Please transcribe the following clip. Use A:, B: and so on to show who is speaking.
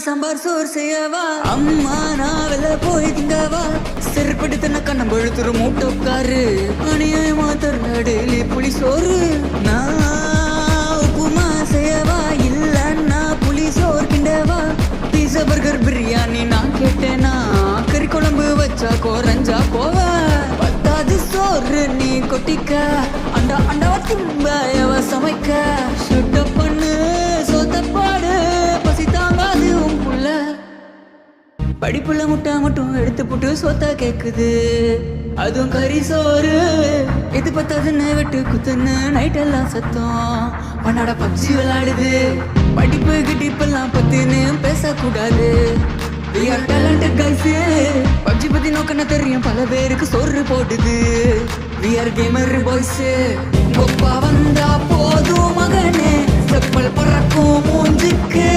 A: சாம்பார் சோறு செய்யவா அம்மா நான் வெளில போய் திங்கவா செருப்படுத்தின கண்ணம் பழுத்துரு மூட்டை உட்காரு அநியாயமா தர டெய்லி புளி சோறு நான் உப்புமா செய்யவா இல்லன்னா புளி சோறு கிண்டவா பீஸா பர்கர் பிரியாணி நான் கேட்டேனா கறி குழம்பு வச்சா குறைஞ்சா போவ பத்தாது சோறு நீ கொட்டிக்க அண்டா அண்டா தும்பையவ சமைக்க ஷுட்ட பண்ணு சொத்தப்பாடு பசி தாங்காது உன் புள்ள படிப்புல முட்டை மட்டும் எடுத்து போட்டு சொத்தா கேக்குது அதுவும் கறி சோறு எது பத்தாதுன்னு வெட்டு குத்துன்னு நைட் எல்லாம் சத்தம் பண்ணாட பப்ஜி விளையாடுது படிப்பு கிட்டிப்பெல்லாம் பத்தின்னு பேசக்கூடாது We are talented guys PUBG பத்தி நோக்கன தெரியும் பல பேருக்கு சோறு போடுது We are gamer boys Koppa வந்தா போதும் மகனே செப்பல் பறக்கும் மூஞ்சுக்கு